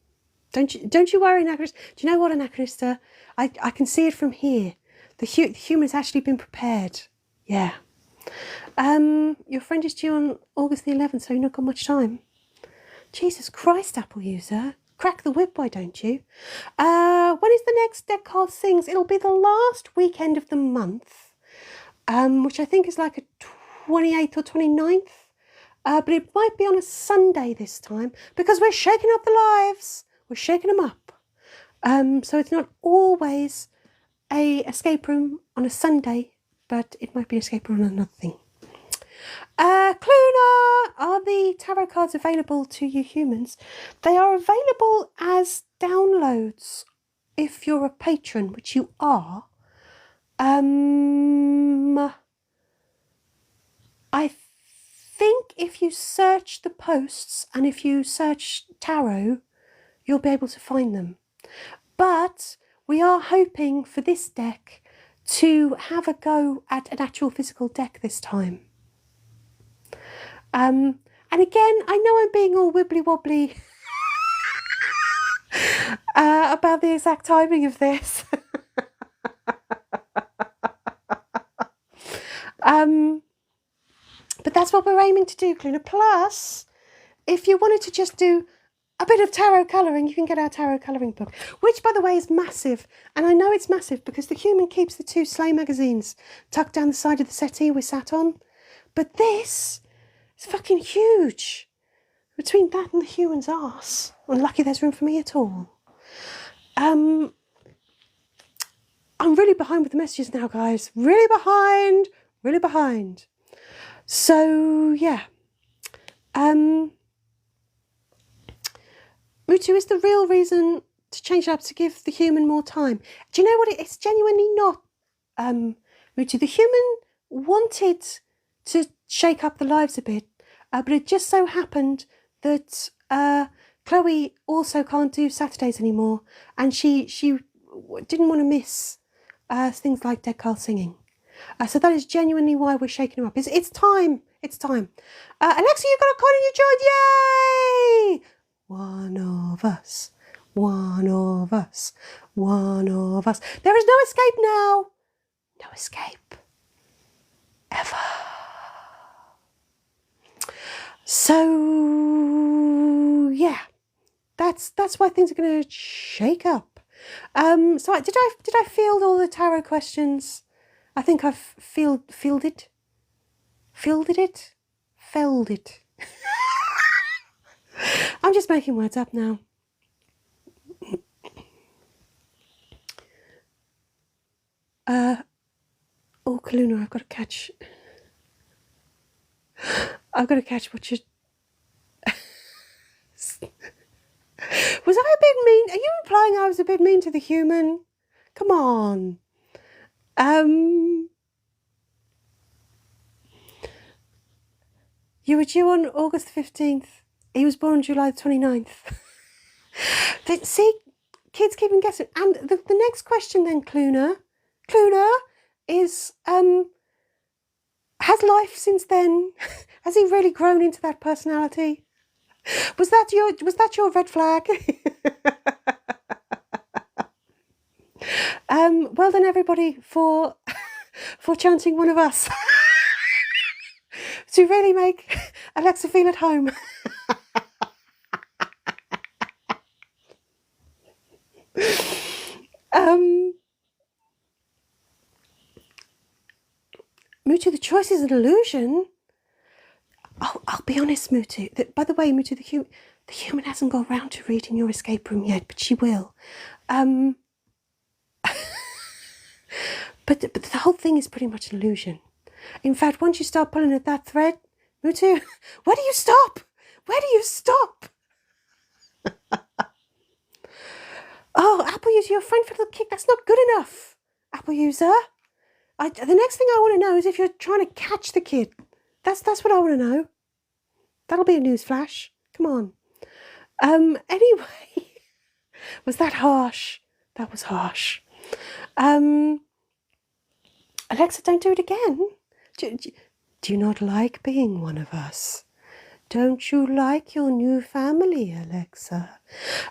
Don't you worry, Anachronista. Do you know what, Anachronista? I can see it from here. The humour has actually been prepared. Yeah. Your friend is due on August the 11th, so you've not got much time. Jesus Christ, Apple user. Crack the whip, why don't you? When is the next Deck Card Sings? It'll be the last weekend of the month, which I think is like a 28th or 29th. But it might be on a Sunday this time because we're shaking up the lives. We're shaking them up. So it's not always a escape room on a Sunday, but it might be an escape room on another thing. Cluna, are the tarot cards available to you humans? They are available as downloads if you're a patron, which you are. I think if you search the posts and if you search tarot, you'll be able to find them. But we are hoping for this deck to have a go at an actual physical deck this time. And again, I know I'm being all wibbly wobbly about the exact timing of this. But that's what we're aiming to do, Cluna. Plus, if you wanted to just do a bit of tarot colouring, you can get our tarot colouring book, which, by the way, is massive. And I know it's massive because the human keeps the 2 Slay magazines tucked down the side of the settee we sat on. But this is fucking huge. Between that and the human's arse. I'm lucky there's room for me at all. I'm really behind with the messages now, guys. Really behind. Really behind. So, yeah. Mutu is the real reason to change it up to give the human more time. Do you know what? It's genuinely not, Mutu. The human wanted to shake up the lives a bit, but it just so happened that Chloe also can't do Saturdays anymore, and she didn't want to miss things like Dead Carl singing. So that is genuinely why we're shaking her up. It's time. It's time. Alexa, you got a card and you joined. Yay! One of us. One of us. One of us. There is no escape now. No escape. Ever. So yeah, that's why things are going to shake up. So did I field all the tarot questions? I think I've fielded it. I'm just making words up now. Oh, Kaluna, I've got to catch what you... Was I a bit mean? Are you implying I was a bit mean to the human? Come on. You were due on August 15th. He was born on July the 29th. See, kids keep on guessing. And the next question then, Cluna, is, has life since then, has he really grown into that personality? Was that your red flag? Well done, everybody, for chanting one of us to really make Alexa feel at home. Mutu, the choice is an illusion. I'll be honest, Mutu. By the way, Mutu, the human hasn't got round to reading your escape room yet, but she will. But the whole thing is pretty much an illusion. In fact, once you start pulling at that thread, Mutu, where do you stop? Where do you stop? Oh, Apple user, your friend for the kick. That's not good enough, Apple user. The next thing I want to know is if you're trying to catch the kid. That's what I want to know. That'll be a news flash. Come on. Anyway, was that harsh? That was harsh. Alexa, don't do it again. Do you not like being one of us? Don't you like your new family, Alexa?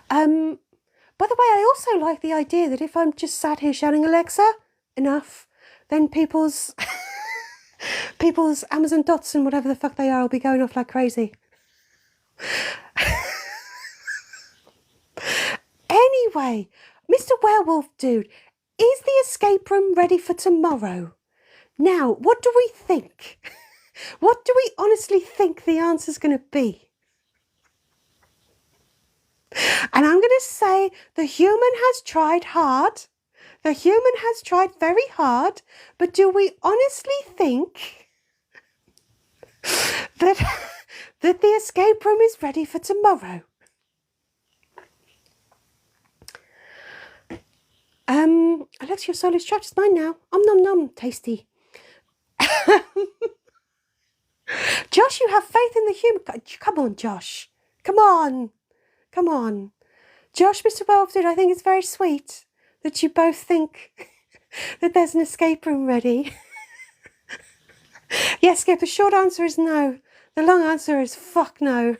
By the way, I also like the idea that if I'm just sat here shouting, Alexa, enough, then people's Amazon dots and whatever the fuck they are will be going off like crazy. Anyway, Mr. Werewolf Dude, is the escape room ready for tomorrow? Now, what do we think? What do we honestly think the answer's going to be? And I'm going to say the human has tried hard. The human has tried very hard. But do we honestly think that the escape room is ready for tomorrow? Alexa, your soul is trapped. It's mine now. Nom nom, tasty. Josh, you have faith in the human. Come on, Josh. Come on. Come on. Josh, Mr. Welford, I think it's very sweet that you both think that there's an escape room ready. Yes, Skip, the short answer is no. The long answer is fuck no.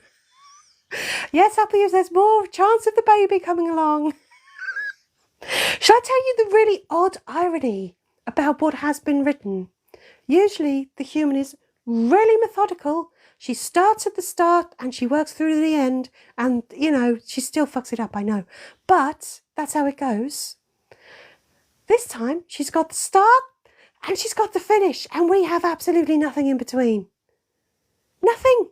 Yes, I believe there's more chance of the baby coming along. Shall I tell you the really odd irony about what has been written? Usually the human is really methodical. She starts at the start and she works through to the end, and, you know, she still fucks it up, I know. But that's how it goes. This time she's got the start and she's got the finish, and we have absolutely nothing in between. Nothing.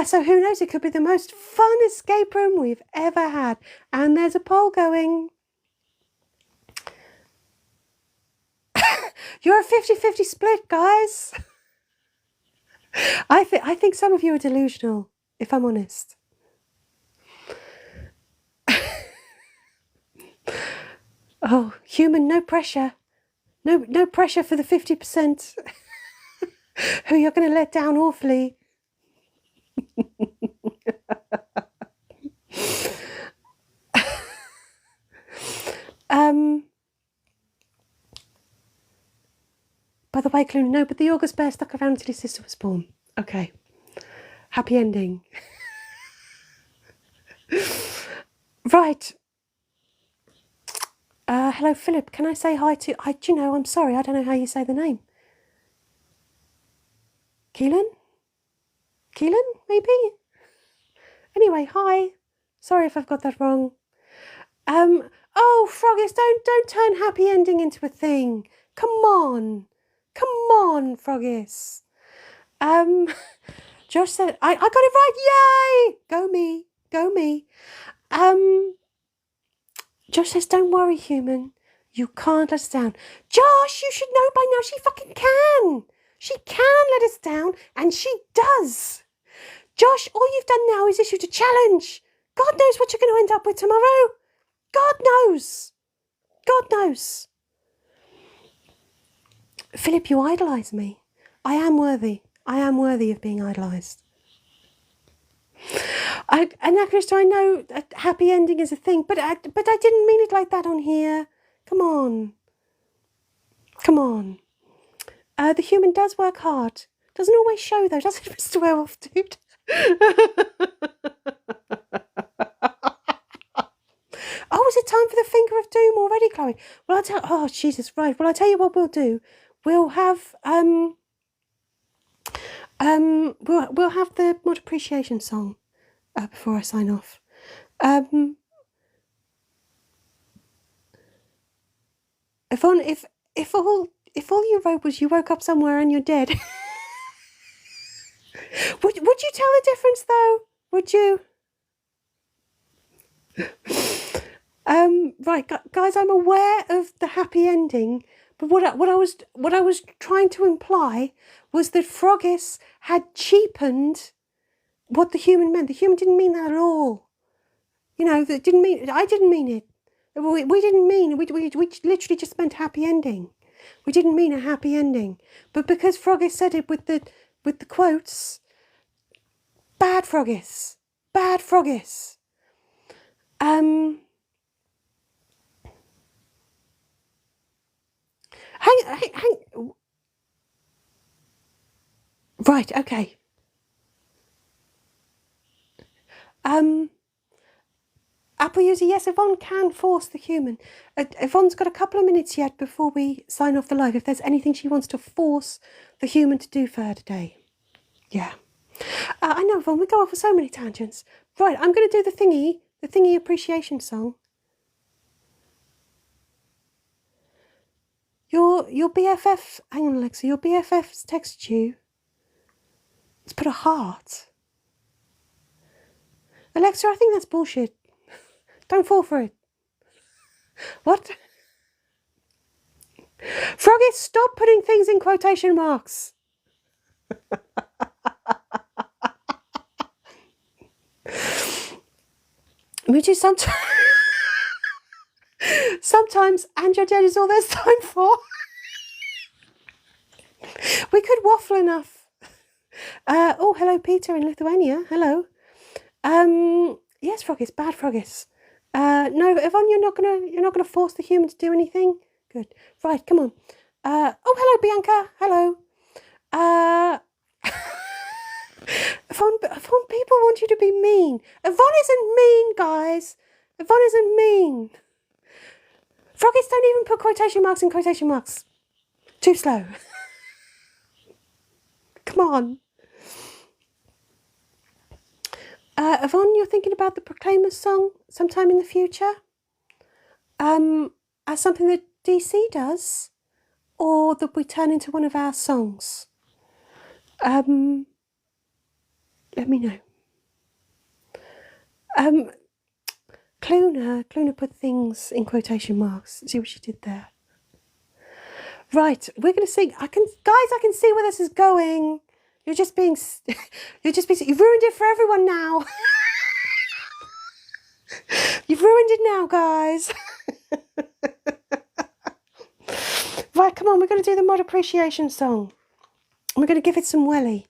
So who knows, it could be the most fun escape room we've ever had. And there's a poll going. You're a 50-50 split, guys. I think some of you are delusional, if I'm honest. Oh, human, no pressure. No pressure for the 50% who you're going to let down awfully. By the way, Clooney, no, but the August bear stuck around until his sister was born. Okay. Happy ending. Right. Hello, Philip. Can I say hi to... do you know, I'm sorry, I don't know how you say the name. Keelan? Keelan, maybe? Anyway, hi. Sorry if I've got that wrong. Oh, Froggies, don't turn happy ending into a thing. Come on. Come on, Froggies. Josh said, I got it right. Yay! Go me. Go me. Josh says, don't worry, human. You can't let us down. Josh, you should know by now she fucking can. She can let us down, and she does. Josh, all you've done now is issued a challenge. God knows what you're going to end up with tomorrow. God knows. God knows. Philip, you idolise me. I am worthy. I am worthy of being idolised. And Chris, I know a happy ending is a thing, but I didn't mean it like that on here. Come on. Come on. The human does work hard. Doesn't always show though, does it, Mr. Werewolf Dude? Oh, is it time for the finger of doom already, Chloe? Well, oh, Jesus, right. Well, I'll tell you what we'll do. We'll have we'll have the mod appreciation song before I sign off. If all you wrote was you woke up somewhere and you're dead, would you tell the difference though? Would you? Right, guys, I'm aware of the happy ending, but what I was trying to imply was that Froggies had cheapened what the human meant. The human didn't mean that at all. You know, that didn't mean. I didn't mean it. We didn't mean. We literally just meant happy ending. We didn't mean a happy ending. But because Froggies said it with the quotes, bad Froggies, bad Froggies. Hang. Right, okay. Apple user, yes, Yvonne can force the human. Yvonne's got a couple of minutes yet before we sign off the live. If there's anything she wants to force the human to do for her today. Yeah. I know, Yvonne, we go off for so many tangents. Right, I'm going to do the thingy appreciation song. Your BFF, hang on Alexa, your BFF's texted you. It's put a heart. Alexa, I think that's bullshit. Don't fall for it. What? Froggy, stop putting things in quotation marks. Me too, sometimes and your dead is all there's time for. We could waffle enough. Oh, hello, Peter in Lithuania. Hello. Yes, Froggies, bad Froggies. No, Yvonne, you're not gonna force the human to do anything. Good. Right, come on. Oh, hello, Bianca. Hello. Yvonne, people want you to be mean. Yvonne isn't mean, guys. Yvonne isn't mean. Froggies, don't even put quotation marks in quotation marks. Too slow. Come on. Yvonne, you're thinking about the Proclaimers song sometime in the future? As something that DC does? Or that we turn into one of our songs? Let me know. Cluna put things in quotation marks. See what she did there? Right, we're going to sing. I can see where this is going. You've ruined it for everyone now. You've ruined it now, guys. Right, come on, we're going to do the mod appreciation song. We're going to give it some welly.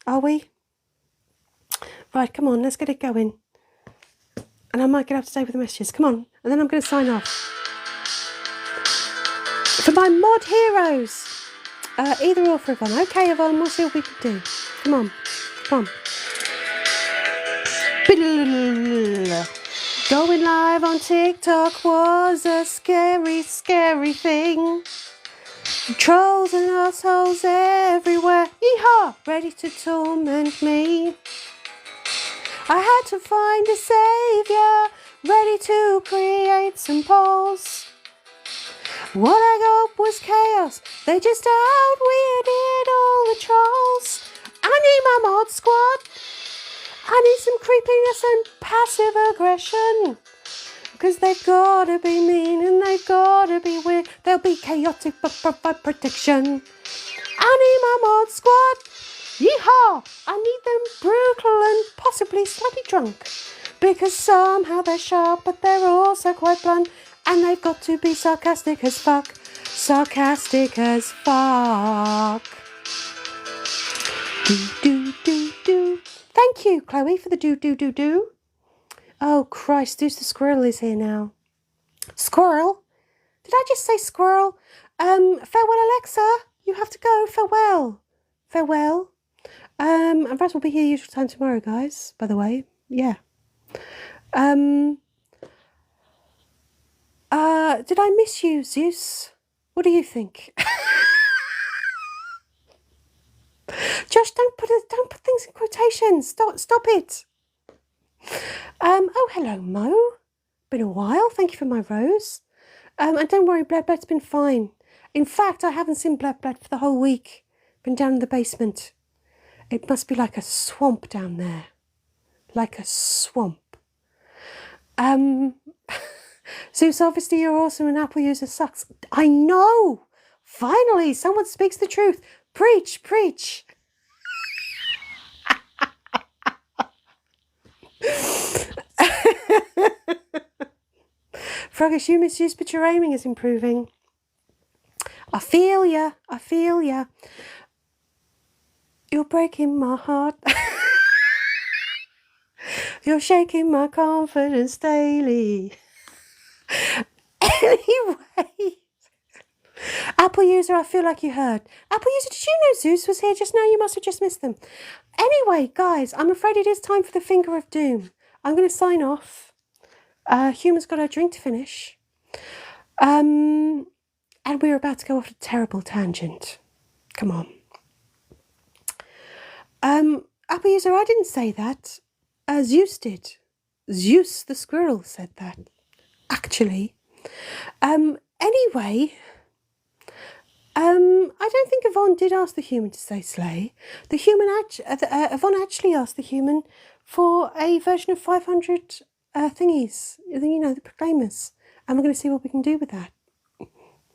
Are we? Right, come on, let's get it going. And I might get up to stay with the messages. Come on, and then I'm going to sign off. For my mod heroes. Either or for Yvonne. Okay, Yvonne, we'll see what we can do. Come on. Come on. Going live on TikTok was a scary, scary thing. Trolls and assholes everywhere. Yeehaw! Ready to torment me. I had to find a saviour. Ready to create some polls. What I got was chaos. They just outwitted all the trolls. I need my mod squad. I need some creepiness and passive aggression. Because they've got to be mean and they've got to be weird. They'll be chaotic but provide protection. I need my mod squad. Yeehaw! I need them brutal and possibly slightly drunk. Because somehow they're sharp but they're also quite blunt. And they've got to be sarcastic as fuck. Sarcastic as fuck. Do. Thank you, Chloe, for the do. Oh, Christ, Deuce the Squirrel is here now. Squirrel? Did I just say squirrel? Farewell, Alexa. You have to go. Farewell. Farewell. And perhaps we'll be here usual time tomorrow, guys, by the way. Yeah. Did I miss you, Zeus? What do you think? Josh, don't put things in quotations. Stop it. Oh, hello, Mo. Been a while. Thank you for my rose. And don't worry, Blad's been fine. In fact, I haven't seen Blad for the whole week. Been down in the basement. It must be like a swamp down there. Like a swamp. Zeus, obviously you're awesome and Apple user sucks. I know! Finally, someone speaks the truth. Preach. Froggish, you misuse, but your aiming is improving. I feel ya. You're breaking my heart. You're shaking my confidence daily. Anyway, Apple user, I feel like you heard. Apple user, did you know Zeus was here just now? You must have just missed them. Anyway, guys, I'm afraid it is time for the finger of doom. I'm going to sign off. Human's got her drink to finish. And we're about to go off a terrible tangent. Come on. Apple user, I didn't say that. Zeus did. Zeus the squirrel said that. Actually. Anyway, I don't think Yvonne did ask the human to say slay. The human Yvonne actually asked the human for a version of 500 thingies, you know, the proclaimers. And we're going to see what we can do with that.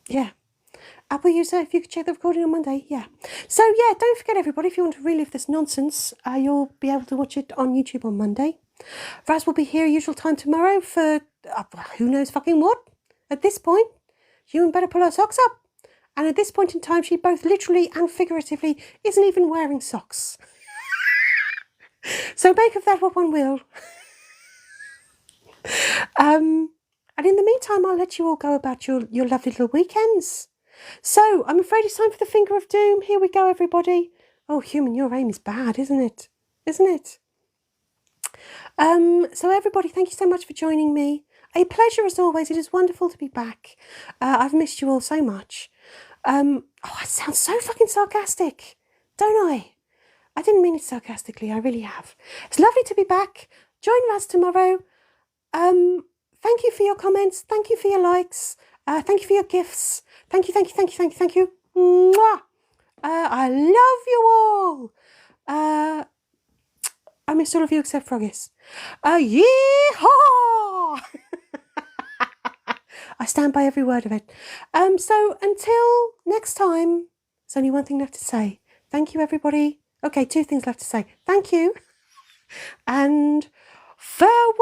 Yeah. Apple user, if you could check the recording on Monday, yeah. So yeah, don't forget everybody, if you want to relive this nonsense, you'll be able to watch it on YouTube on Monday. Raz will be here usual time tomorrow for who knows fucking what. At this point, human better pull her socks up. And at this point in time, she both literally and figuratively isn't even wearing socks. So make of that what one will. And in the meantime, I'll let you all go about your lovely little weekends. So, I'm afraid it's time for the finger of doom. Here we go, everybody. Oh, human, your aim is bad, isn't it? Isn't it? So everybody, thank you so much for joining me. A pleasure as always. It is wonderful to be back. I've missed you all so much. Oh, I sound so fucking sarcastic, don't I? I didn't mean it sarcastically, I really have. It's lovely to be back. Join Raz tomorrow. Thank you for your comments. Thank you for your likes. Thank you for your gifts. Thank you, thank you, thank you, thank you, thank you. Mwah! I love you all. I missed all of you except Froggies. Yee-haw! I stand by every word of it. So until next time, there's only one thing left to say. Thank you, everybody. Okay, two things left to say. Thank you and farewell.